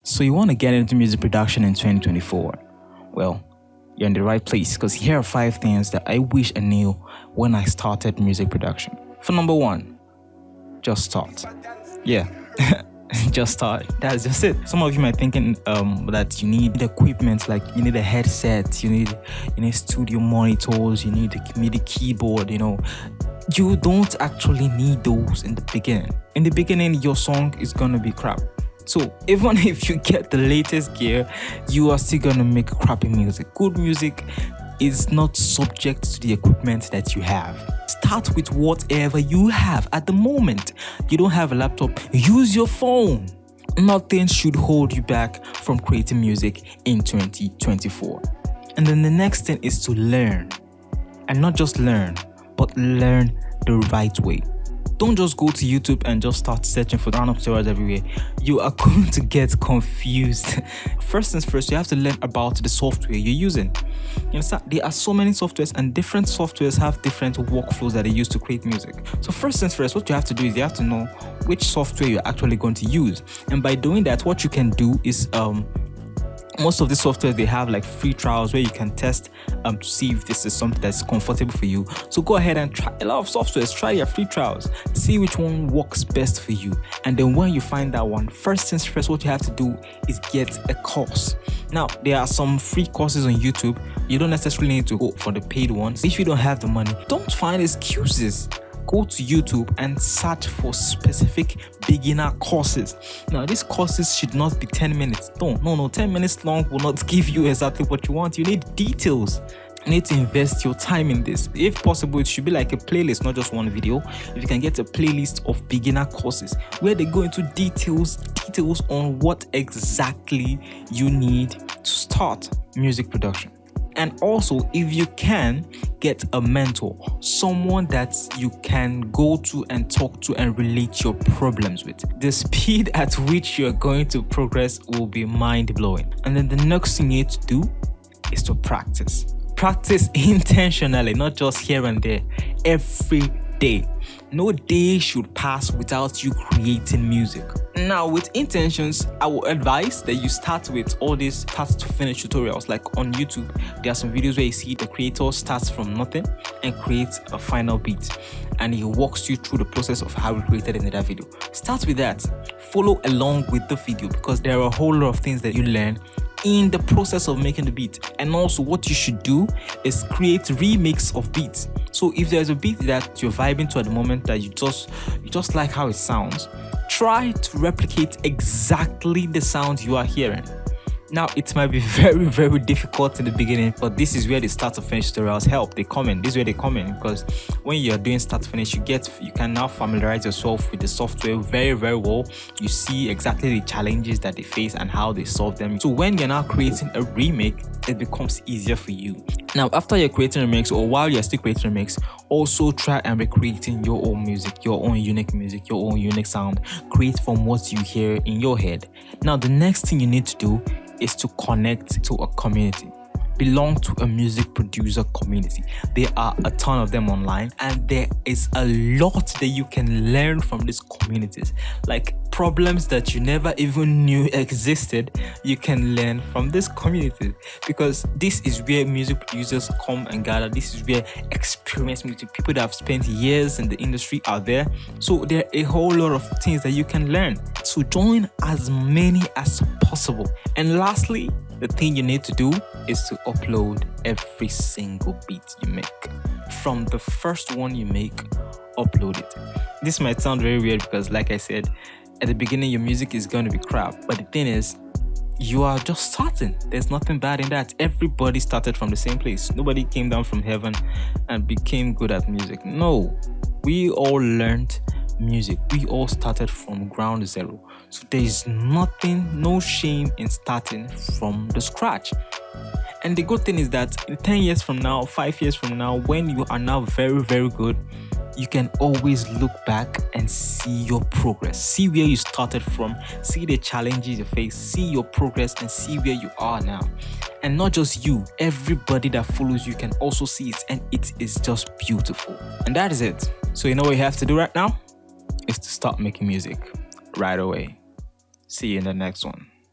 So you want to get into music production in 2024? Well, you're in the right place because here are 5 things that I wish I knew when I started music production. For number 1, just start. Yeah, just start. That's just it. Some of you might thinking that you need equipment, like you need a headset, you need studio monitors, you need a MIDI keyboard. You don't actually need those in the beginning. In the beginning, your song is gonna be crap. So even if you get the latest gear, you are still gonna make crappy music. Good music is not subject to the equipment that you have. Start with whatever you have at the moment. You don't have a laptop, use your phone. Nothing should hold you back from creating music in 2024. And then the next thing is to learn. And not just learn, but learn the right way. Don't just go to YouTube and just start searching for random tutorials everywhere. You are going to get confused. First things first, you have to learn about the software you're using. You understand? There are so many softwares, and different softwares have different workflows that they use to create music. So first things first, what you have to do is you have to know which software you're actually going to use. And by doing that, what you can do is most of the software, they have like free trials where you can test to see if this is something that's comfortable for you. So go ahead and try a lot of softwares, try your free trials, see which one works best for you. And then when you find that one, first things first, what you have to do is get a course. Now, there are some free courses on YouTube. You don't necessarily need to go for the paid ones. If you don't have the money, don't find excuses. Go to YouTube and search for specific beginner courses. Now, these courses should not be 10 minutes. No, 10 minutes long will not give you exactly what you want. You need details. You need to invest your time in this. If possible, it should be like a playlist, not just one video. If you can get a playlist of beginner courses where they go into details on what exactly you need to start music production. And also, if you can, get a mentor, someone that you can go to and talk to and relate your problems with. The speed at which you're going to progress will be mind-blowing. And then the next thing you need to do is to practice. Practice intentionally, not just here and there, every day. No day should pass without you creating music. Now, with intentions, I will advise that you start with all these start to finish tutorials. Like on YouTube, there are some videos where you see the creator starts from nothing and creates a final beat, and he walks you through the process of how he created in that video. Start with that. Follow along with the video because there are a whole lot of things that you learn in the process of making the beat. And also, what you should do is create remix of beats. So if there's a beat that you're vibing to at the moment that you just like how it sounds, try to replicate exactly the sound you are hearing. Now, it might be very, very difficult in the beginning, but this is where the start to finish tutorials help. They come in. This is where they come in, because when you're doing start to finish, you can now familiarize yourself with the software very, very well. You see exactly the challenges that they face and how they solve them. So when you're now creating a remake, it becomes easier for you. Now, after you're creating a remix, or while you're still creating a remix, also try and recreating your own music, your own unique music, your own unique sound. Create from what you hear in your head. Now, the next thing you need to do is to connect to a community. Belong to a music producer community. There are a ton of them online, and there is a lot that you can learn from these communities. Like problems that you never even knew existed, you can learn from this community, because this is where music producers come and gather. This is where experienced music people that have spent years in the industry are there. So there are a whole lot of things that you can learn. So join as many as possible. And lastly, the thing you need to do is to upload every single beat you make. From the first one you make, upload it. This might sound very weird because, like I said, at the beginning your music is going to be crap. But the thing is, you are just starting. There's nothing bad in that. Everybody started from the same place. Nobody came down from heaven and became good at music. No, we all learned music. We all started from ground zero. So there is no shame in starting from the scratch. And the good thing is that 10 years from now, 5 years from now, when you are now very, very good, you can always look back and see your progress. See where you started from, see the challenges you face, see your progress, and see where you are now. And not just you, everybody that follows you can also see it, and it is just beautiful. And that is it. So you know what you have to do right now? Is to start making music right away. See you in the next one.